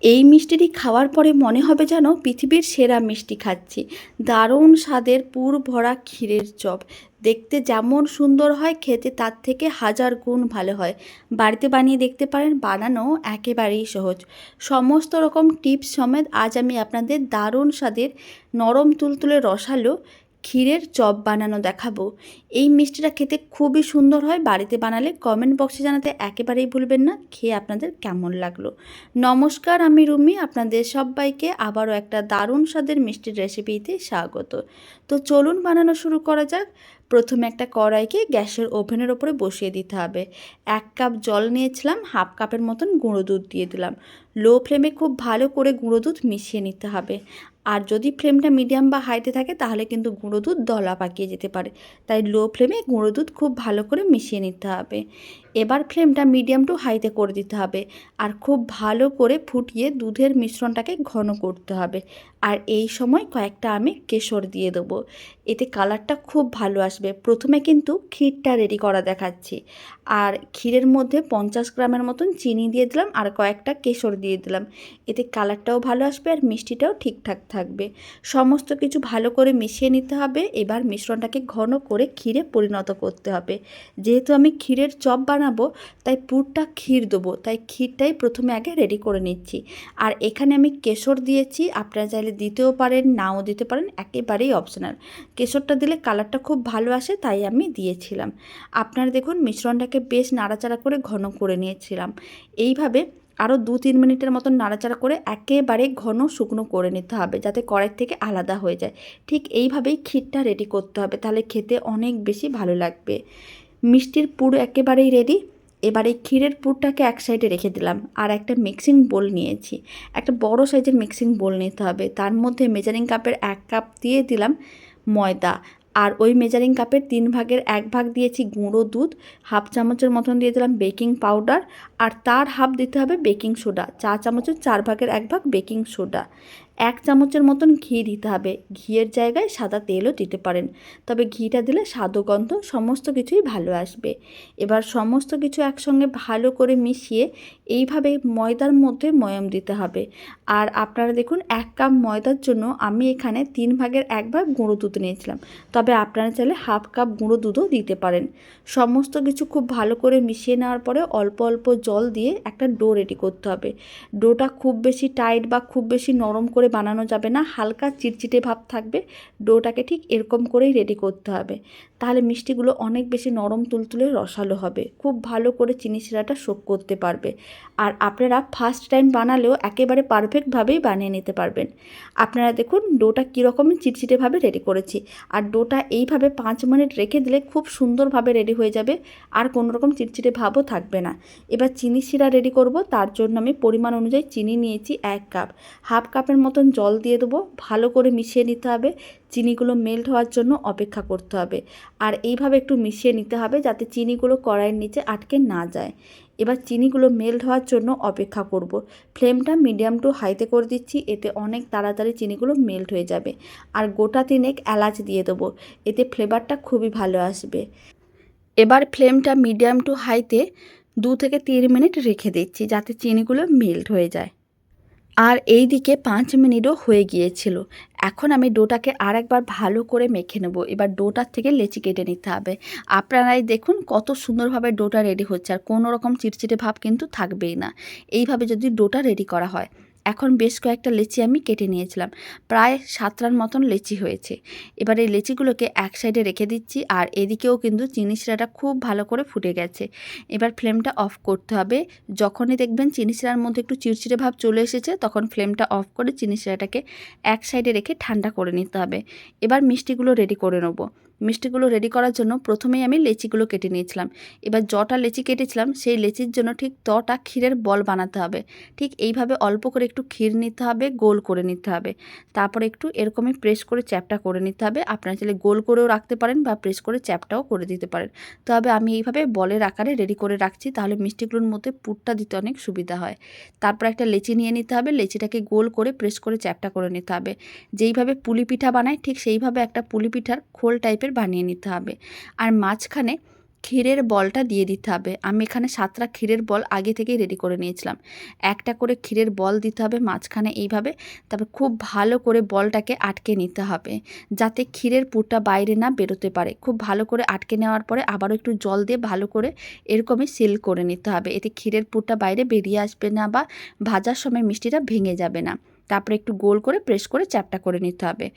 এই মিষ্টিটি খাওয়ার পরে মনে হবে যেন পৃথিবীর সেরা মিষ্টি খাচ্ছি। দারুণ স্বাদের পুর ভরা ক্ষীরের চপ। দেখতে যেমন সুন্দর হয়, খেতে তার থেকে হাজার গুণ ভালো হয়। বাড়িতে বানিয়ে দেখতে পারেন, বানানো একেবারেই সহজ। সমস্ত রকম টিপস সমেত আজ আমি আপনাদের দারুণ স্বাদের নরম তুলতুলে রসালো ক্ষীরের চপ বানানো দেখাবো। এই মিষ্টিটা খেতে খুবই সুন্দর হয়। বাড়িতে বানালে কমেন্ট বক্সে জানাতে একেবারেই ভুলবেন না খেয়ে আপনাদের কেমন লাগলো। নমস্কার, আমি রুমি। আপনাদের সবাইকে আবারও একটা দারুণ স্বাদের মিষ্টির রেসিপিতে স্বাগত। তো চলুন বানানো শুরু করা যাক। প্রথমে একটা কড়াইকে গ্যাসের ওভেনের ওপরে বসিয়ে দিতে হবে। 1 কাপ জল নিয়েছিলাম, হাফ কাপের মতন গুঁড়ো দুধ দিয়ে দিলাম। লো ফ্লেমে খুব ভালো করে গুঁড়ো দুধ মিশিয়ে নিতে হবে। আর যদি ফ্লেমটা মিডিয়াম বা হাইতে থাকে তাহলে কিন্তু গুঁড়ো দুধ দলা পাকিয়ে যেতে পারে। তাই লো ফ্লেমে গুঁড়ো দুধ খুব ভালো করে মিশিয়ে নিতে হবে। এবার ফ্লেমটা মিডিয়াম টু হাইতে করে দিতে হবে। আর খুব ভালো করে ফুটিয়ে দুধের মিশ্রণটাকে ঘন করতে হবে। আর এই সময় কয়েকটা আমি কেশর দিয়ে দেবো, এতে কালারটা খুব ভালো আসবে। প্রথমে কিন্তু ক্ষীরটা রেডি করা দেখাচ্ছি। আর ক্ষীরের মধ্যে 50 গ্রামের মতন চিনি দিয়ে দিলাম আর কয়েকটা কেশর দিয়ে দিলাম। এতে কালারটাও ভালো আসবে আর মিষ্টিটাও ঠিকঠাক থাকবে। সমস্ত কিছু ভালো করে মিশিয়ে নিতে হবে। এবার মিশ্রণটাকে ঘন করে ক্ষীরে পরিণত করতে হবে। যেহেতু আমি ক্ষীরের চপ বানাবো তাই পুরটা ক্ষীর দেবো, তাই ক্ষীরটাই প্রথমে আগে রেডি করে নিচ্ছি। আর এখানে আমি কেশর দিয়েছি, আপনারা চাইলে দিতেও পারেন, নাও দিতে পারেন, একেবারেই অপশনাল। কেশরটা দিলে কালারটা খুব ভালো আসে, তাই আমি দিয়েছিলাম। আপনারা দেখুন মিশ্রণটাকে বেশ নাড়াচাড়া করে ঘন করে নিয়েছিলাম। এইভাবে আরও 2-3 মিনিটের মতন নাড়াচাড়া করে একেবারে ঘন শুকনো করে নিতে হবে, যাতে কড়াই থেকে আলাদা হয়ে যায়। ঠিক এইভাবেই ক্ষীরটা রেডি করতে হবে, তাহলে খেতে অনেক বেশি ভালো লাগবে। মিষ্টির পুর একেবারেই রেডি। এবার এই ক্ষীরের পুরটাকে এক সাইডে রেখে দিলাম। আর একটা মিক্সিং বোল নিয়েছি, একটা বড় সাইজের মিক্সিং বোল নিতে হবে। তার মধ্যে মেজারিং কাপের 1 কাপ দিয়ে দিলাম ময়দা। আর ওই মেজারিং কাপের 3 ভাগের 1 ভাগ দিয়েছি গুঁড়ো দুধ। হাফ চামচের মতন দিয়ে দিলাম বেকিং পাউডার। আর তার হাফ দিতে হবে বেকিং সোডা। চা চামচের 4 ভাগের 1 ভাগ বেকিং সোডা। 1 চামচের মতন ঘি দিতে হবে। ঘিয়ের জায়গায় সাদা তেলও দিতে পারেন, তবে ঘিটা দিলে স্বাদ ও গন্ধ সমস্ত কিছুই ভালো আসবে। এবার সমস্ত কিছু একসঙ্গে ভালো করে মিশিয়ে এইভাবে ময়দার মধ্যে ময়াম দিতে হবে। আর আপনারা দেখুন 1 কাপ ময়দার জন্য আমি এখানে 3 ভাগের 1 ভাগ গুঁড়ো দুধ নিয়েছিলাম, তবে আপনারা চাইলে হাফ কাপ গুঁড়ো দুধও দিতে পারেন। সমস্ত কিছু খুব ভালো করে মিশিয়ে নেওয়ার পরে অল্প অল্প জল দিয়ে একটা ডো রেডি করতে হবে। ডোটা খুব বেশি টাইট বা খুব বেশি নরম করে বানানো যাবে না, হালকা চিটচিটে ভাব থাকবে। ডোটাকে ঠিক এরকম করেই রেডি করতে হবে, তাহলে মিষ্টিগুলো অনেক বেশি নরম তুলতুলে রসালো হবে। খুব ভালো করে চিনি শিরাটা শোক করতে পারবে। আর আপনারা ফার্স্ট টাইম বানালেও একেবারে পারফেক্টভাবেই বানিয়ে নিতে পারবেন। আপনারা দেখুন ডোটা কীরকমই চিটচিটেভাবে রেডি করেছি। আর ডোটা এইভাবে 5 মিনিট রেখে দিলে খুব সুন্দরভাবে রেডি হয়ে যাবে, আর কোনো রকম চিটচিটে ভাবও থাকবে না। এবার চিনি শিরা রেডি করব, তার জন্য আমি পরিমাণ অনুযায়ী চিনি নিয়েছি 1 কাপ। হাফ কাপের মতন জল দিয়ে দেবো, ভালো করে মিশিয়ে নিতে হবে। চিনিগুলো মেল্ট হওয়ার জন্য অপেক্ষা করতে হবে। আর এইভাবে একটু মিশিয়ে নিতে হবে যাতে চিনিগুলো কড়াইয়ের নিচে আটকে না যায়। এবার চিনিগুলো মেল্ট হওয়ার জন্য অপেক্ষা করব। ফ্লেমটা মিডিয়াম টু হাইতে করে দিচ্ছি, এতে অনেক তাড়াতাড়ি চিনিগুলো মেল্ট হয়ে যাবে। আর গোটা 3 এলাচ দিয়ে দেবো, এতে ফ্লেভারটা খুবই ভালো আসবে। এবার ফ্লেমটা মিডিয়াম টু হাইতে 2 থেকে 3 মিনিট রেখে দিচ্ছি, যাতে চিনিগুলো মেল্ট হয়ে যায়। আর এই দিকে 5 মিনিটও হয়ে গিয়েছিল। এখন আমি ডোটাকে আরেকবার ভালো করে মেখে নেব। এবার ডোটার থেকে লেচি কেটে নিতে হবে। আপনারাই দেখুন কত সুন্দরভাবে ডোটা রেডি হচ্ছে, আর কোনো রকম চিটচিটে ভাব কিন্তু থাকবেই না এইভাবে যদি ডোটা রেডি করা হয়। এখন বেশ কয়েকটা লেচি আমি কেটে নিয়েছিলাম, প্রায় 7টার মতন লেচি হয়েছে। এবার এই লেচিগুলোকে এক সাইডে রেখে দিচ্ছি। আর এদিকেও কিন্তু চিনি শিরাটা খুব ভালো করে ফুটে গেছে। এবার ফ্লেমটা অফ করতে হবে। যখনই দেখবেন চিনি শিরার মধ্যে একটু চিড়চিড়ে ভাব চলে এসেছে, তখন ফ্লেমটা অফ করে চিনি শিরাটাকে এক সাইডে রেখে ঠান্ডা করে নিতে হবে। এবার মিষ্টিগুলো রেডি করে নেব। মিষ্টিগুলো রেডি করার জন্য প্রথমেই আমি লেচিগুলো কেটে নিয়েছিলাম। এবার যটা লেচি কেটেছিলাম সেই লেচির জন্য ঠিক তটা ক্ষীরের বল বানাতে হবে। ঠিক এইভাবে অল্প করে একটু ক্ষীর নিতে হবে, গোল করে নিতে হবে। তারপর একটু এরকমই প্রেস করে চ্যাপটা করে নিতে হবে। আপনারা চাইলে গোল করেও রাখতে পারেন বা প্রেস করে চ্যাপটাও করে দিতে পারেন। তবে আমি এইভাবে বলের আকারে রেডি করে রাখছি, তাহলে মিষ্টিগুলোর মধ্যে পুরটা দিতে অনেক সুবিধা হয়। তারপর একটা লেচি নিয়ে নিতে হবে, লেচিটাকে গোল করে প্রেস করে চ্যাপটা করে নিতে হবে। যেইভাবে পুলি পিঠা বানায় ঠিক সেইভাবে একটা পুলি পিঠার খোল টাইপের বানিয়ে নিতে হবে। আর মাঝখানে ক্ষীরের বলটা দিয়ে দিতে হবে। আমি এখানে 7টা ক্ষীরের বল আগে থেকেই রেডি করে নিয়েছিলাম। একটা করে ক্ষীরের বল দিতে হবে মাঝখানে এইভাবে। তারপর খুব ভালো করে বলটাকে আটকে নিতে হবে, যাতে ক্ষীরের পুরটা বাইরে না বেরোতে পারে। খুব ভালো করে আটকে নেওয়ার পরে আবারও একটু জল দিয়ে ভালো করে এরকমই সিল করে নিতে হবে। এতে ক্ষীরের পুরটা বাইরে বেরিয়ে আসবে না বা ভাজার সময় মিষ্টিটা ভেঙে যাবে না। তারপরে একটু গোল করে প্রেস করে চ্যাপটা করে নিতে হবে।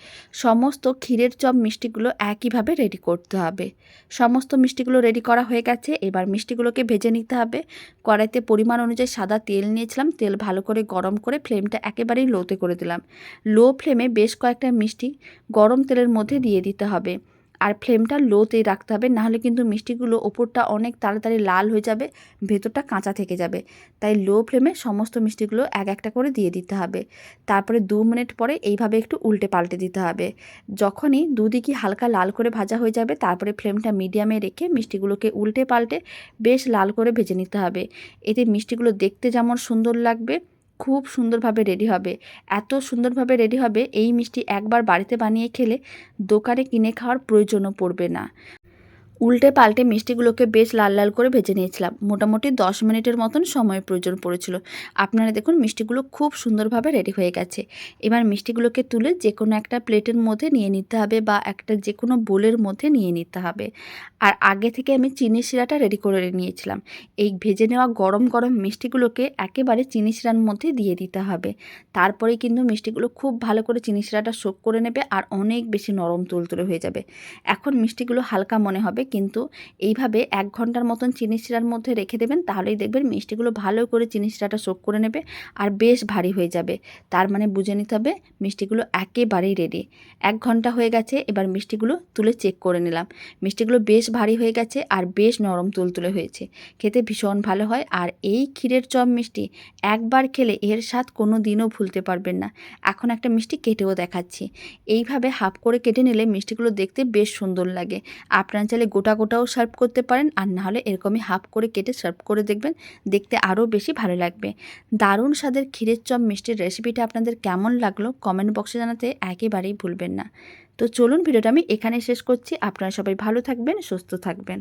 সমস্ত ক্ষীরের চপ মিষ্টিগুলো একইভাবে রেডি করতে হবে। সমস্ত মিষ্টিগুলো রেডি করা হয়ে গেছে। এবার মিষ্টিগুলোকে ভেজে নিতে হবে। কড়াইতে পরিমাণ অনুযায়ী সাদা তেল নিয়েছিলাম। তেল ভালো করে গরম করে ফ্লেমটা একেবারেই লোতে করে দিলাম। লো ফ্লেমে বেশ কয়েকটা মিষ্টি গরম তেলের মধ্যে দিয়ে দিতে হবে, আর ফ্লেমটা লোতেই রাখতে হবে, নাহলে কিন্তু মিষ্টিগুলো ওপরটা অনেক তাড়াতাড়ি লাল হয়ে যাবে, ভেতরটা কাঁচা থেকে যাবে। তাই লো ফ্লেমে সমস্ত মিষ্টিগুলো এক একটা করে দিয়ে দিতে হবে। তারপরে 2 মিনিট পরে এইভাবে একটু উল্টে পাল্টে দিতে হবে। যখনই দুদিকই হালকা লাল করে ভাজা হয়ে যাবে, তারপরে ফ্লেমটা মিডিয়ামে রেখে মিষ্টিগুলোকে উল্টে পাল্টে বেশ লাল করে ভেজে নিতে হবে। এতে মিষ্টিগুলো দেখতে যেমন সুন্দর লাগবে, খুব সুন্দরভাবে রেডি হবে। এত সুন্দরভাবে রেডি হবে, এই মিষ্টি একবার বাড়িতে বানিয়ে খেলে দোকানে কিনে খাওয়ার প্রয়োজনও পড়বে না। উল্টে পাল্টে মিষ্টিগুলোকে বেশ লাল লাল করে ভেজে নিয়েছিলাম। মোটামুটি 10 মিনিটের মতন সময় প্রয়োজন পড়েছিল। আপনারা দেখুন মিষ্টিগুলো খুব সুন্দরভাবে রেডি হয়ে গেছে। এবার মিষ্টিগুলোকে তুলে যে কোনো একটা প্লেটের মধ্যে নিয়ে নিতে হবে বা একটা যে কোনো বোলের মধ্যে নিয়ে নিতে হবে। আর আগে থেকে আমি চিনি শিরাটা রেডি করে নিয়েছিলাম। এই ভেজে নেওয়া গরম গরম মিষ্টিগুলোকে একেবারে চিনি শিরার মধ্যে দিয়ে দিতে হবে। তারপরেই কিন্তু মিষ্টিগুলো খুব ভালো করে চিনি শিরাটা সোক করে নেবে আর অনেক বেশি নরম তুলতুলে হয়ে যাবে। এখন মিষ্টিগুলো হালকা মনে হবে, কিন্তু এইভাবে 1 ঘন্টার মতন চিনি শিরার মধ্যে রেখে দেবেন, তাহলেই দেখবেন মিষ্টিগুলো ভালো করে চিনি শিরাটা সোক করে নেবে আর বেশ ভারী হয়ে যাবে। তার মানে বুঝে নিতে হবে মিষ্টিগুলো একেবারেই রেডি। 1 ঘন্টা হয়ে গেছে। এবার মিষ্টিগুলো তুলে চেক করে নিলাম। মিষ্টিগুলো বেশ ভারী হয়ে গেছে আর বেশ নরম তুলতুলে হয়েছে। খেতে ভীষণ ভালো হয়। আর এই ক্ষীরের চপ মিষ্টি একবার খেলে এর স্বাদ কোনো দিনও ভুলতে পারবেন না। এখন একটা মিষ্টি কেটেও দেখাচ্ছি। এইভাবে হাফ করে কেটে নিলে মিষ্টিগুলো দেখতে বেশ সুন্দর লাগে। আপনারা চাইলে গোটা গোটাও সার্ভ করতে পারেন, আর নাহলে এরকমই হাফ করে কেটে সার্ভ করে দেখবেন, দেখতে আরও বেশি ভালো লাগবে। দারুণ স্বাদের ক্ষীরের চপ মিষ্টির রেসিপিটা আপনাদের কেমন লাগলো কমেন্ট বক্সে জানাতে একেবারেই ভুলবেন না। তো চলুন ভিডিওটা আমি এখানে শেষ করছি। আপনারা সবাই ভালো থাকবেন, সুস্থ থাকবেন।